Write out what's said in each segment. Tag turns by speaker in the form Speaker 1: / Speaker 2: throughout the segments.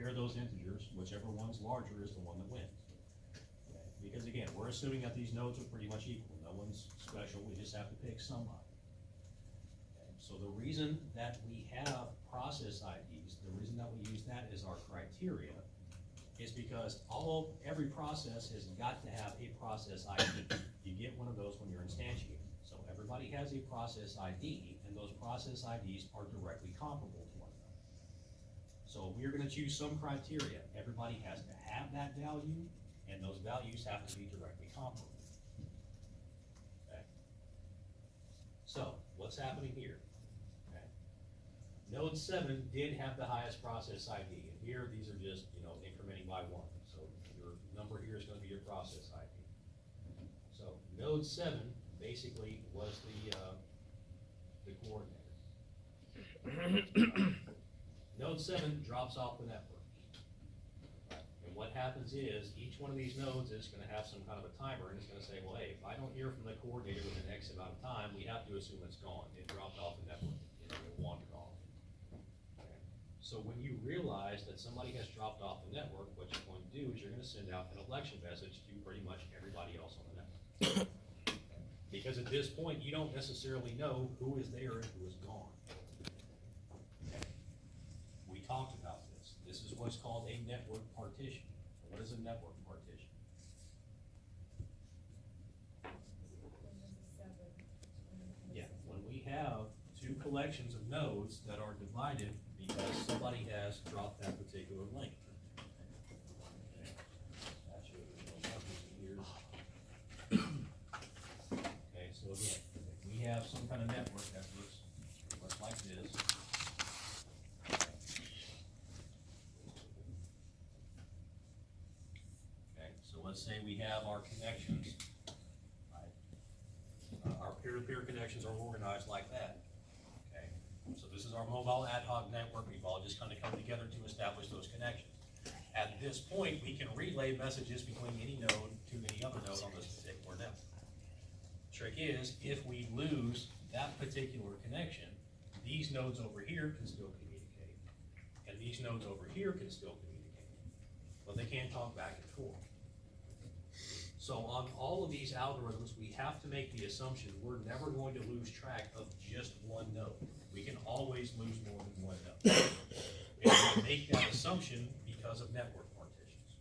Speaker 1: compare those integers, whichever one's larger is the one that wins. Okay? Because again, we're assuming that these nodes are pretty much equal, no one's special, we just have to pick somebody. Okay? So the reason that we have process IDs, the reason that we use that as our criteria, is because every process has got to have a process ID. You get one of those when you're instantiating. So everybody has a process ID, and those process IDs are directly comparable to one another. So if we're gonna choose some criteria, everybody has to have that value, and those values have to be directly comparable. Okay. So what's happening here? Okay. Node 7 did have the highest process ID, and here these are just, incrementing by one. So your number here is gonna be your process ID. So node 7 basically was the coordinator. Node 7 drops off the network. And what happens is, each one of these nodes is gonna have some kind of a timer, and it's gonna say, well, hey, if I don't hear from the coordinator within X amount of time, we have to assume it's gone. It dropped off the network, it wandered off. Okay. So when you realize that somebody has dropped off the network, what you're going to do is you're gonna send out an election message to pretty much everybody else on the network. Because at this point, you don't necessarily know who is there and who is gone. Okay. We talked about this. This is what's called a network partition. What is a network partition? Yeah, when we have two collections of nodes that are divided because somebody has dropped that particular link. Okay, so again, if we have some kind of network that looks like this. Okay, so let's say we have our connections, right? Our peer-to-peer connections are organized like that. Okay, so this is our mobile ad hoc network. We've all just kind of come together to establish those connections. At this point, we can relay messages between any node to any other node on this particular network. Trick is, if we lose that particular connection, these nodes over here can still communicate, and these nodes over here can still communicate, but they can't talk back and forth. So on all of these algorithms, we have to make the assumption we're never going to lose track of just one node. We can always lose more than one node. And we make that assumption because of network partitions.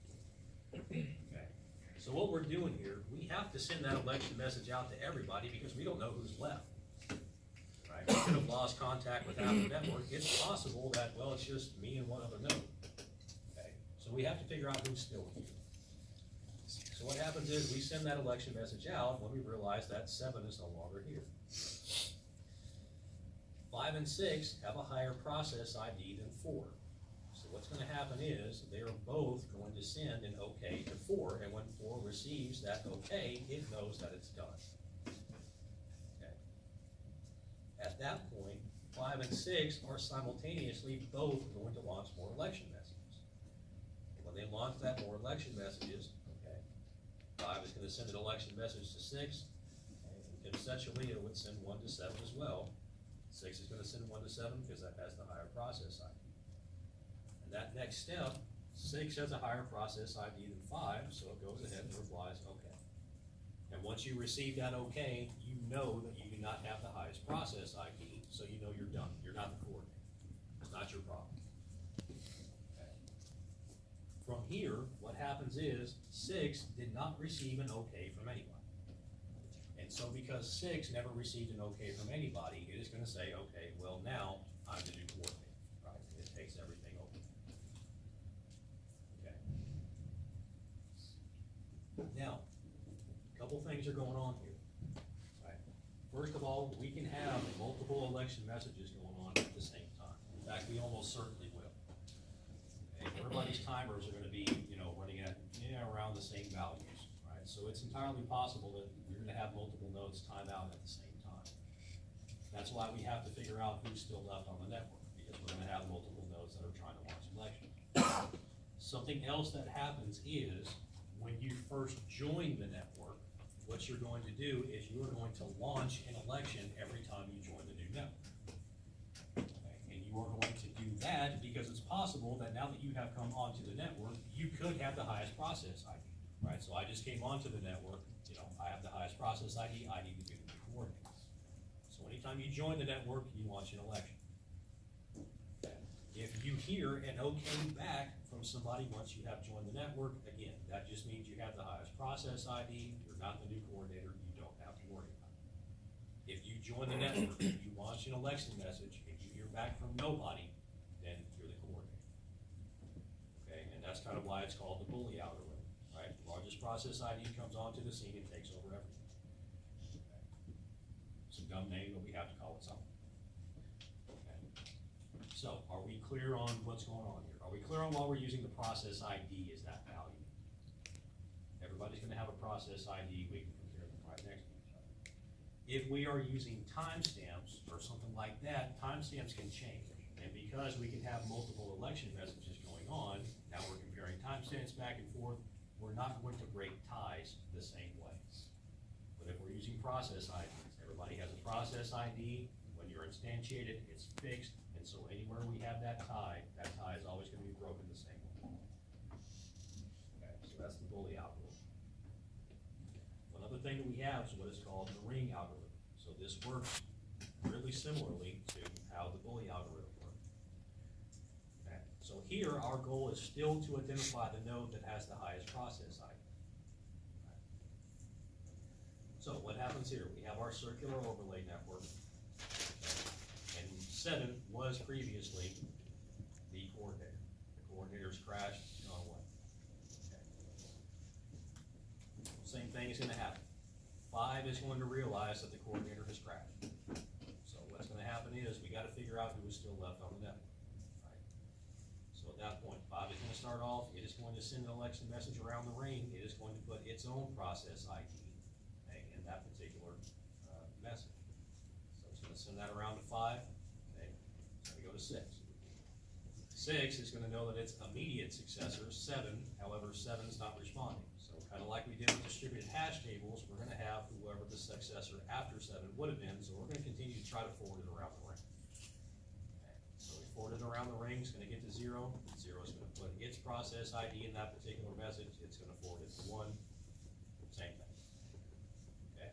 Speaker 1: Okay. So what we're doing here, we have to send that election message out to everybody because we don't know who's left. Right? We could have lost contact with half the network. It's possible that, well, it's just me and one other node. Okay. So we have to figure out who's still here. So what happens is we send that election message out when we realize that 7 is no longer here. 5 and 6 have a higher process ID than 4. So what's going to happen is they are both going to send an OK to 4, and when 4 receives that OK, it knows that it's done. Okay. At that point, 5 and 6 are simultaneously both going to launch more election messages. When they launch that more election messages, 5 is going to send an election message to 6, and conceptually it would send 1 to 7 as well. 6 is going to send 1 to 7 because that has the higher process ID. And that next step, 6 has a higher process ID than 5, so it goes ahead and replies OK. And once you receive that OK, you know that you do not have the highest process ID, so you know you're done. You're not the coordinator. It's not your problem. From here, what happens is 6 did not receive an OK from anybody. And so because 6 never received an OK from anybody, it is going to say, okay, well now I'm the new coordinator, right? It takes everything over. Okay. Now, a couple things are going on here. Right? First of all, we can have multiple election messages going on at the same time. In fact, we almost certainly will. Everybody's timers are going to be, running at around the same values, right? So it's entirely possible that we're going to have multiple nodes time out at the same time. That's why we have to figure out who's still left on the network, because we're going to have multiple nodes that are trying to launch elections. Something else that happens is when you first join the network, what you're going to do is you're going to launch an election every time you join the new network. Okay? And you are going to do that because it's possible that now that you have come onto the network, you could have the highest process ID, right? So I just came onto the network, you know, I have the highest process ID, I need to do the coordinates. So anytime you join the network, you launch an election. If you hear an okay back from somebody once you have joined the network, again, that just means you have the highest process ID, you're not the new coordinator, you don't have to worry about it. If you join the network, you launch an election message, if you hear back from nobody, then you're the coordinator. Okay, and that's kind of why it's called the bully algorithm, right? The largest process ID comes onto the scene and takes over everything. Okay. It's a dumb name, but we have to call it something. So, are we clear on what's going on here? Are we clear on why we're using the process ID as that value? Everybody's gonna have a process ID, we can compare them right next to each other. If we are using timestamps or something like that, timestamps can change. And because we can have multiple election messages going on, now we're comparing timestamps back and forth, we're not going to break ties the same way. But if we're using process IDs, everybody has a process ID, when you're instantiated, it's fixed, and so anywhere we have that tie is always gonna be broken the same way. Okay, so that's the bully algorithm. One other thing that we have is what is called the ring algorithm. So this works really similarly to how the bully algorithm works. Okay, so here, our goal is still to identify the node that has the highest process ID. Okay. So what happens here? We have our circular overlay network. And 7 was previously the coordinator. The coordinator's crashed, it's gone away. Okay. Same thing is gonna happen. 5 is going to realize that the coordinator has crashed. So what's gonna happen is, we gotta figure out who is still left on the network, right? So at that point, 5 is gonna start off, it is going to send an election message around the ring, it is going to put its own process ID, okay, in that particular, message. So it's gonna send that around to 5, okay, it's gonna go to 6. 6 is gonna know that its immediate successor, 7, however, 7 is not responding. So kind of like we did with distributed hash tables, we're gonna have whoever the successor after 7 would have been, so we're gonna continue to try to forward it around the ring. Okay, so we forward it around the ring, it's gonna get to 0, 0 is gonna put its process ID in that particular message, it's gonna forward it to 1, same thing. Okay,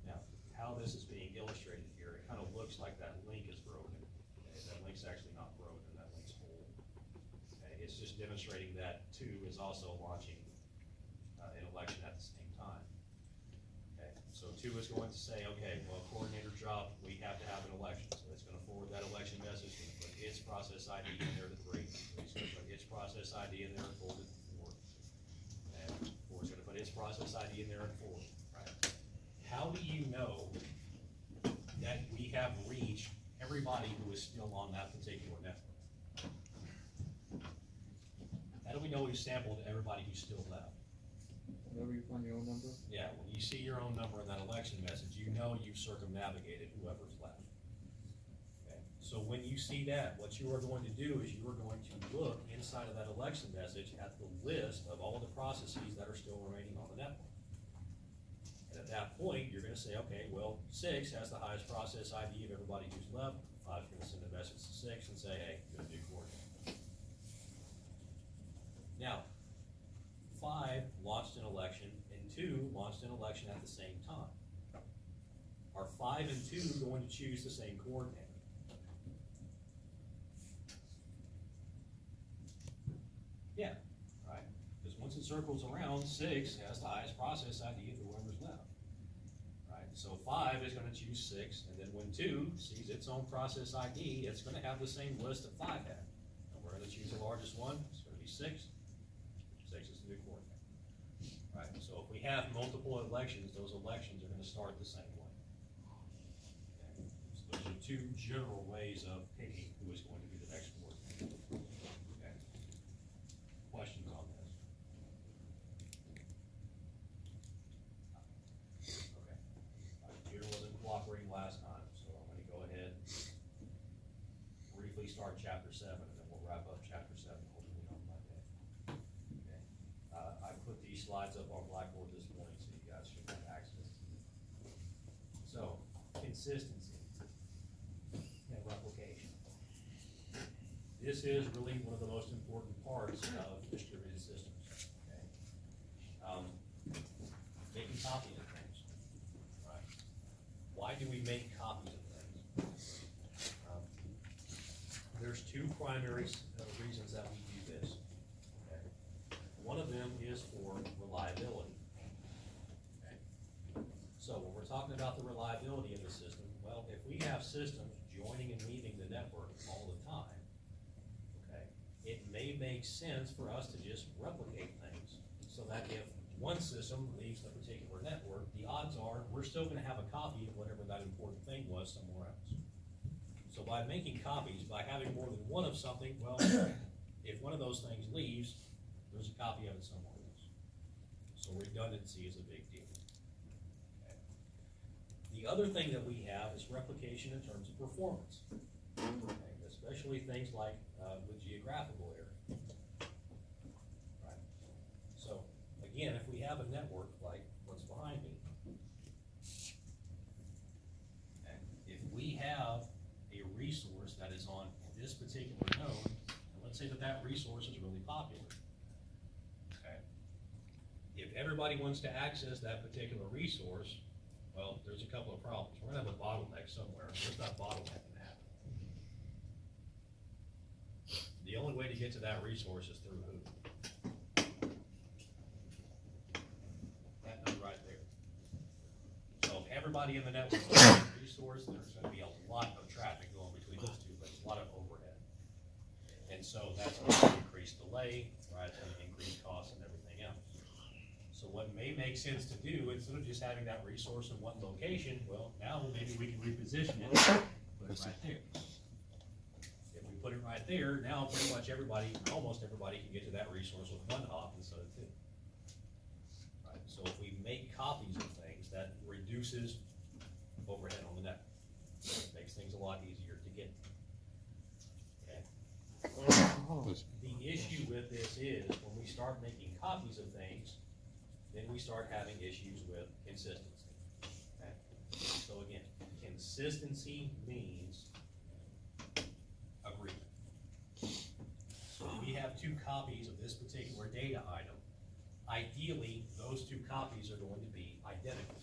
Speaker 1: now, how this is being illustrated here, it kind of looks like that link is broken. Okay, that link's actually not broken, that link's whole. Okay, it's just demonstrating that 2 is also launching an election at the same time. Okay, so 2 is going to say, okay, well, coordinator dropped, we have to have an election, so it's gonna forward that election message, it's gonna put its process ID in there to 3, so it's gonna put its process ID in there and forward it to 4. And 4 is gonna put its process ID in there and forward, right? How do you know that we have reached everybody who is still on that particular network? How do we know we've sampled everybody who's still left?
Speaker 2: Whenever you find your own number?
Speaker 1: Yeah, when you see your own number in that election message, you know you've circumnavigated whoever's left. Okay, so when you see that, what you are going to do is you are going to look inside of that election message at the list of all the processes that are still remaining on the network. And at that point, you're gonna say, okay, well, 6 has the highest process ID of everybody who's left. 5 is gonna send a message to 6 and say, hey, you're gonna do coordinate. Now, 5 launched an election and 2 launched an election at the same time. Are 5 and 2 going to choose the same coordinator? Yeah, right? Because once it circles around, 6 has the highest process ID of whoever's left. Right? So 5 is gonna choose 6, and then when 2 sees its own process ID, it's gonna have the same list that 5 had. And we're gonna choose the largest one, it's gonna be 6. 6 is the new coordinator. Right, so if we have multiple elections, those elections are gonna start the same way. Okay? So those are 2 general ways of picking who is going to be the next coordinator. Okay. Questions on this? Okay. My computer wasn't cooperating last time, so I'm gonna go ahead, briefly start chapter 7, and then we'll wrap up chapter 7, hopefully on Monday. Okay. I put these slides up on Blackboard this morning, so you guys should have access. So, consistency and replication. this is really one of the most important parts of distributed systems, okay? Making copies of things, right? Why do we make copies of things? There's two primary reasons that we do this, okay? One of them is for reliability. So when we're talking about the reliability of the system, well, if we have systems joining and leaving the network all the time, okay, it may make sense for us to just replicate things so that if one system leaves the particular network, the odds are we're still gonna have a copy of whatever that important thing was somewhere else. So by making copies, by having more than one of something, well, if one of those things leaves, there's a copy of it somewhere else. So redundancy is a big deal. The other thing that we have is replication in terms of performance, okay, especially things like with geographical area. Right. So again, if we have a network like what's behind me, okay, if we have a resource that is on this particular node, and let's say that that resource is really popular, okay, if everybody wants to access that particular resource, well, there's a couple of problems. We're gonna have a bottleneck somewhere. Where's that bottleneck gonna happen? The only way to get to that resource is through who? That node right there. So if everybody in the network wants a resource, there's gonna be a lot of traffic going between those two, but a lot of overhead. And so that's gonna increase delay, right? It's gonna increase costs and everything else. So what may make sense to do, instead of just having that resource in one location, well, now maybe we can reposition it, put it right there. If we put it right there, now pretty much everybody, almost everybody can get to that resource with one hop instead of two. Right, so if we make copies of things, that reduces overhead on the network. Makes things a lot easier to get. Okay. The issue with this is, when we start making copies of things, then we start having issues with consistency. Okay? So again, consistency means agreement. So if we have two copies of this particular data item, ideally, those two copies are going to be identical,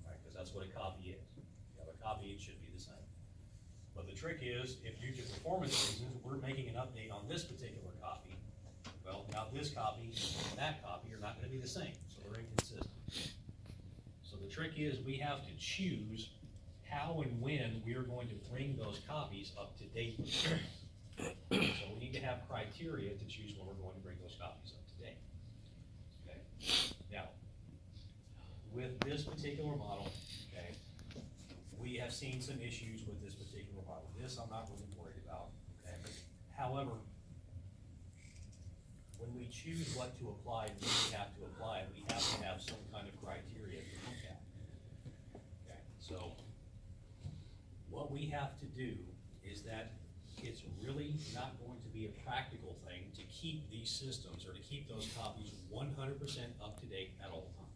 Speaker 1: right? Because that's what a copy is. If you have a copy, it should be the same. But the trick is, if due to performance reasons, we're making an update on this particular copy, well, now this copy and that copy are not gonna be the same, so they're inconsistent. So the trick is, we have to choose how and when we are going to bring those copies up to date. So we need to have criteria to choose when we're going to bring those copies up to date. Okay. Now, with this particular model, okay, we have seen some issues with this particular model. This I'm not really worried about, okay? However, when we choose what to apply, when we have to apply it, we have to have some kind of criteria to look at. Okay, so what we have to do is that it's really not going to be a practical thing to keep these systems or to keep those copies 100% up to date at all times.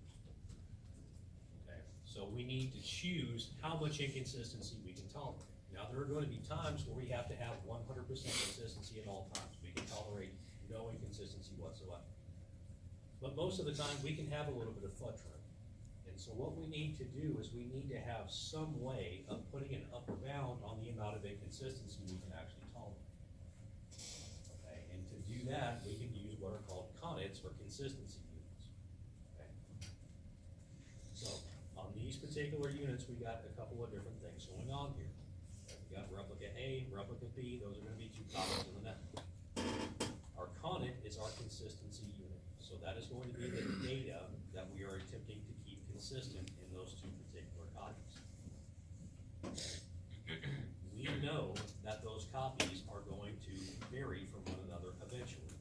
Speaker 1: Okay, so we need to choose how much inconsistency we can tolerate. Now, there are going to be times where we have to have 100% consistency at all times. We can tolerate no inconsistency whatsoever. But most of the time, we can have a little bit of fudge room. And so what we need to do is we need to have some way of putting an upper bound on the amount of inconsistency we can actually tolerate. Okay, and to do that, we can use what are called CONITs, or consistency units. Okay. So on these particular units, we got a couple of different things going on here. We got replica A, replica B, those are gonna be two copies of the network. Our CONIT is our consistency unit. So that is going to be the data that we are attempting to keep consistent in those two particular copies. We know that those copies are going to vary from one another eventually.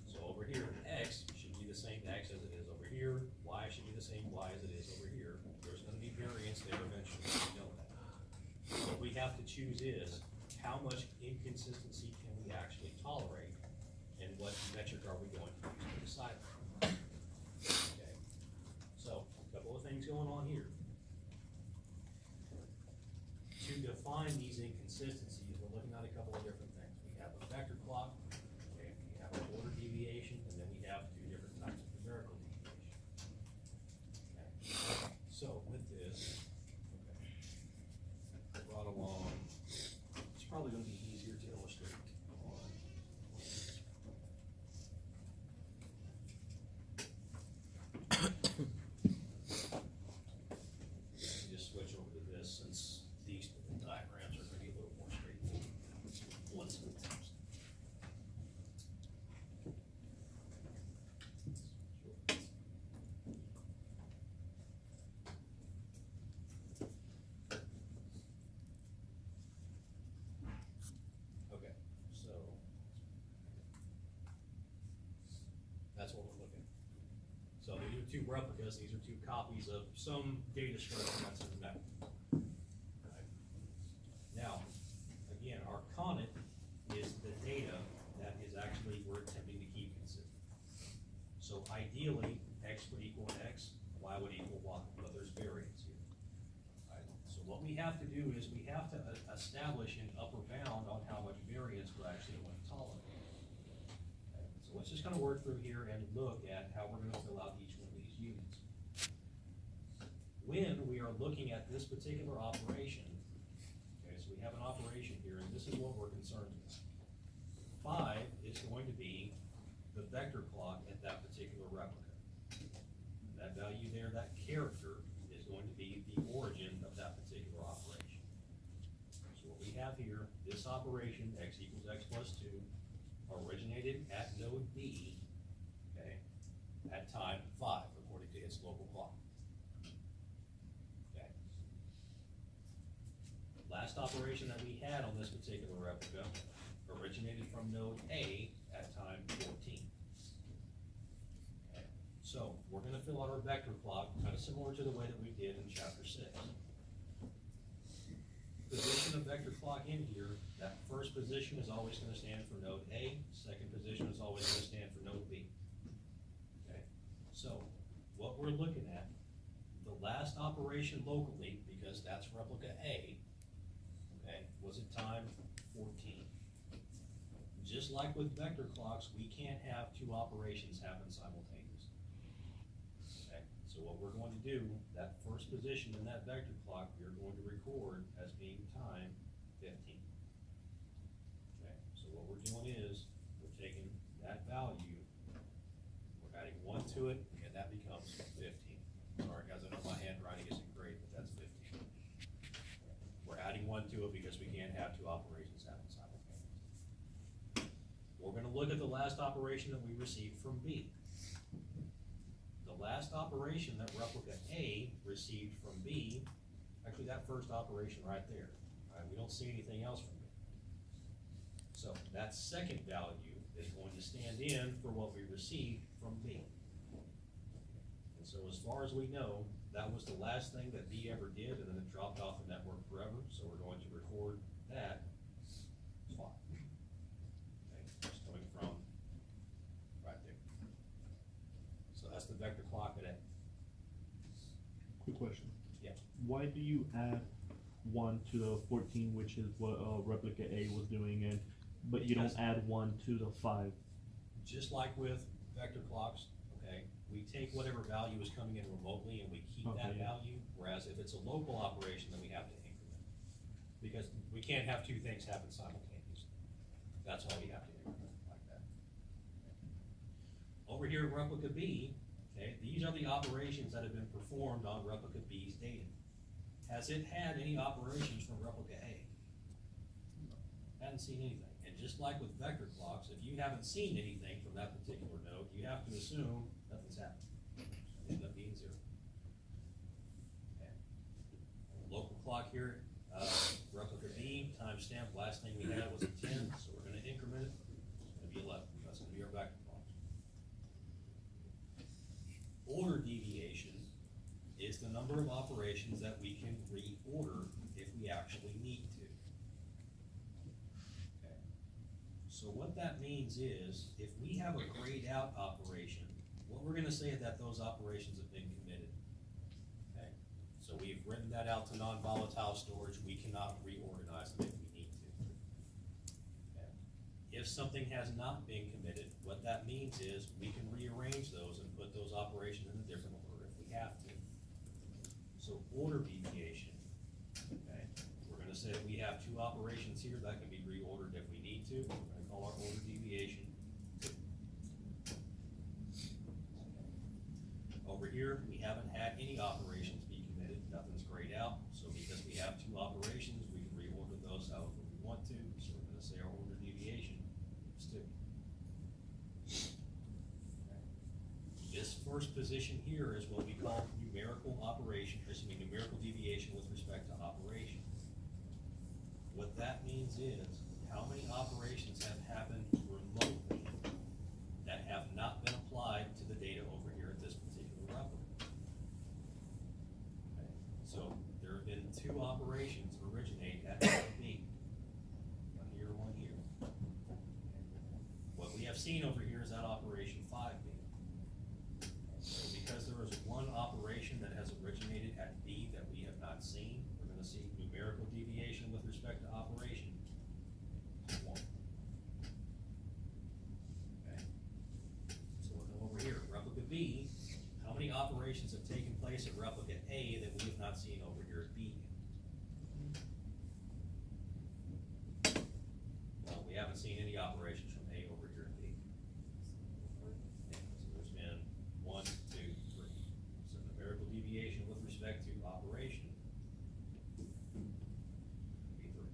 Speaker 1: So over here, X should be the same X as it is over here, Y should be the same Y as it is over here. There's gonna be variance there eventually, we know that. What we have to choose is, how much inconsistency can we actually tolerate, and what metric are we going to use to decide on? Okay, so a couple of things going on here. To define these inconsistencies, we're looking at a couple of different things. We have a two replicas, these are two copies of some data structure that's in the network. Okay. Now, again, our CONNET is the data that is actually we're attempting to keep consistent. So ideally, X would equal X, Y would equal Y, but there's variance here. Right? So what we have to do is we have to establish an upper bound on how much variance we're actually going to tolerate. Okay? So let's just kind of work through here and look at how we're going to fill out each one of these units. When we are looking at this particular operation, okay, so we have an operation here, and this is what we're concerned with. 5 is going to be the vector clock at that particular replica. That value there, that character, is going to be the origin of that particular operation. So what we have here, this operation, x equals x plus 2, originated at node B, okay, at time 5, according to its local clock. Okay. Last operation that we had on this particular replica originated from node A at time 14. Okay. So we're gonna fill out our vector clock kind of similar to the way that we did in chapter 6. Position of vector clock in here, that first position is always gonna stand for node A, second position is always gonna stand for node B. Okay, so what we're looking at, the last operation locally, because that's replica A, okay, was at time 14. Just like with vector clocks, we can't have two operations happen simultaneously. Okay, so what we're going to do, that first position in that vector clock, we are going to record as being time 15. Okay, so what we're doing is, we're taking that value, we're adding 1 to it, and that becomes 15. Sorry guys, I know my handwriting isn't great, but that's 15. We're adding 1 to it because we can't have two operations happen simultaneously. We're gonna look at the last operation that we received from B. The last operation that replica A received from B, actually that first operation right there, right? We don't see anything else from it. So that second value is going to stand in for what we received from B. And so as far as we know, that was the last thing that B ever did, and then it dropped off the network forever, so we're going to record that spot. Okay, just coming from right there. So that's the vector clock at A.
Speaker 3: Quick question.
Speaker 1: Yeah.
Speaker 3: Why do you add 1 to the 14, which is what replica A was doing, but you don't
Speaker 1: Because-
Speaker 3: add 1 to the 5?
Speaker 1: Just like with vector clocks, okay, we take whatever value is coming in remotely and we keep that
Speaker 3: Okay, yeah.
Speaker 1: value, whereas if it's a local operation, then we have to increment. Because we can't have two things happen simultaneously. That's why we have to increment like that. Over here at replica B, okay, these are the operations that have been performed on replica B's data. Has it had any operations from replica A? Hadn't seen anything. And just like with vector clocks, if you haven't seen anything from that particular node, you have to assume nothing's happened. It ends up being 0. Okay. Local clock here, replica B, timestamp, last thing we had was a 10, so we're gonna increment it. It's gonna be 11, that's gonna be our vector clock. Order deviation is the number of operations that we can reorder if we actually need to. Okay. So what that means is, if we have a grayed out operation, what we're gonna say is that those operations have been committed. Okay, so we've written that out to non-volatile storage, we cannot reorganize them if we need to. Okay. If something has not been committed, what that means is, we can rearrange those and put those operations in a different order if we have to. So order deviation, okay, we're gonna say that we have two operations here that can be reordered if we need to, we're gonna call our order deviation 2. Over here, we haven't had any operations be committed, nothing's grayed out, so because we have two operations, we can reorder those however we want to, so we're gonna say our order deviation is 2. Okay. This first position here is what we call numerical operation, numerical deviation with respect to operation. What that means is, how many operations have happened remotely that have not been applied to the data over here at this particular replica? seen over here is that operation 5B. So because there is one operation that has originated at B that we have not seen, we're gonna see numerical deviation with respect to operation 1. Okay. So we'll go over here, replica B, how many operations have taken place at replica A that we have not seen over here at B? Well, we haven't seen any operations from A over here at B. Okay, so there's been 1, 2, 3. So numerical deviation with respect to operation would be 3.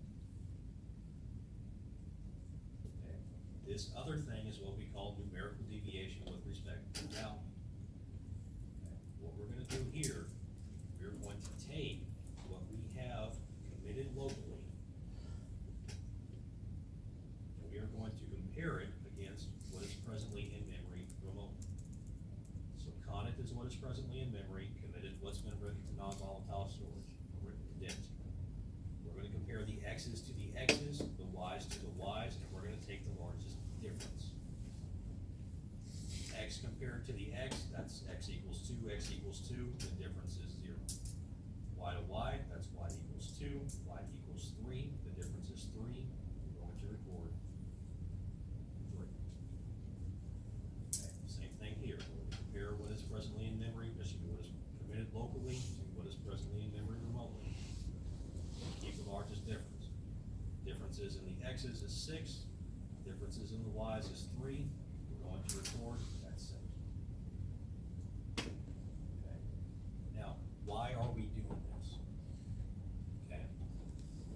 Speaker 1: Okay. This other thing is what we call numerical deviation with respect to value. Okay. What we're gonna do here, we're going to take what we have committed locally, and we are going to compare it against what is presently in memory remotely. So CONIT is what is presently in memory, committed what's been written to non-volatile storage, or written to DIMS. We're gonna compare the X's to the X's, the Y's to the Y's, and we're gonna take the largest difference. X compared to the X, that's X equals 2, X equals 2, the difference is 0. Y to Y, that's Y equals 2, Y equals 3, the difference is 3, we're going to record 3. Okay, same thing here, we're going to compare what is presently in memory, what is committed locally to what is presently in memory remotely. Keep the largest difference. Differences in the X's is 6, differences in the Y's is 3, we're going to record that's 6. Okay, now, why are we doing this? Okay,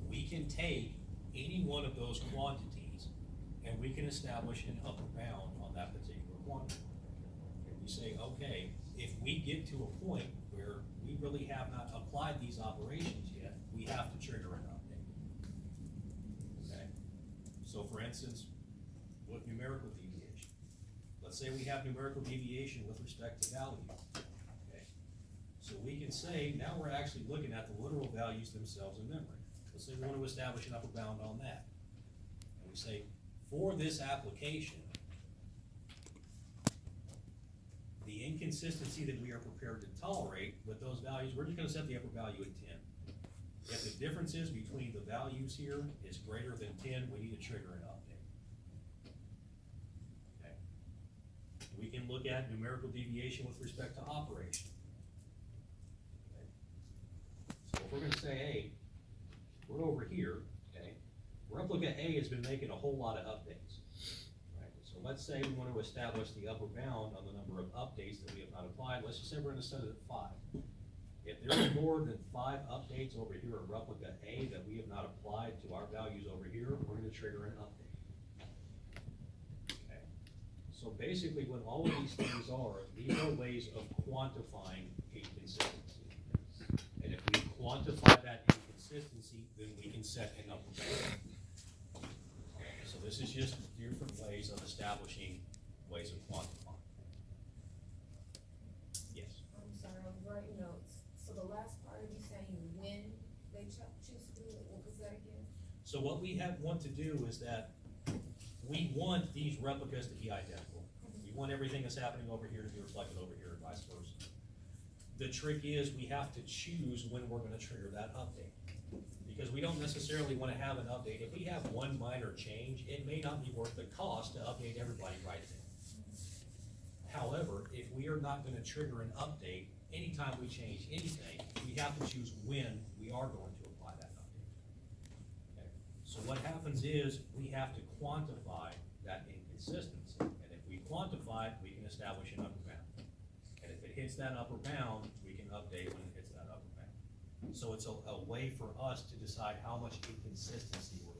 Speaker 1: we can take any one of those quantities and we can establish an upper bound on that particular quantity. And we say, okay, if we get to a point where we really have not applied these operations yet, we have to trigger an update. Okay, so for instance, with numerical deviation, let's say we have numerical deviation with respect to value. Okay, so we can say, now we're actually looking at the literal values themselves in memory. Let's say we want to establish an upper bound on that. And we say, for this application, the inconsistency that we are prepared to tolerate with those values, we're just gonna set the upper value at 10. If the differences between the values here is greater than 10, we need to trigger an update. Okay. We can look at numerical deviation with respect to operation. Okay. So if we're gonna say, hey, we're over here, okay, replica A has been making a whole lot of updates. Right? So let's say we want to establish the upper bound on the number of updates that we have not applied. Let's just say we're gonna set it at 5. If there are more than 5 updates over here at replica A that we have not applied to our values over here, we're gonna trigger an update. Okay. So basically what all of these things are ways of quantifying inconsistency. And if we quantify that inconsistency, then we can set an upper bound. So this is just different ways of establishing ways of quantifying. Yes?
Speaker 4: I'm sorry, I'm writing notes. So the last part of you saying when they choose to do it, what was that again?
Speaker 1: So what we want to do is that we want these replicas to be identical. We want everything that's happening over here to be reflected over here and vice versa. The trick is we have to choose when we're gonna trigger that update. Because we don't necessarily wanna have an update. If we have one minor change, it may not be worth the cost to update everybody right then. However, if we are not gonna trigger an update, anytime we change anything, we have to choose when we are going to apply that update. Okay? So what happens is, we have to quantify that inconsistency. And if we quantify it, we can establish an upper bound. And if it hits that upper bound, we can update when it hits that upper bound. So it's a way for us to decide how much inconsistency we're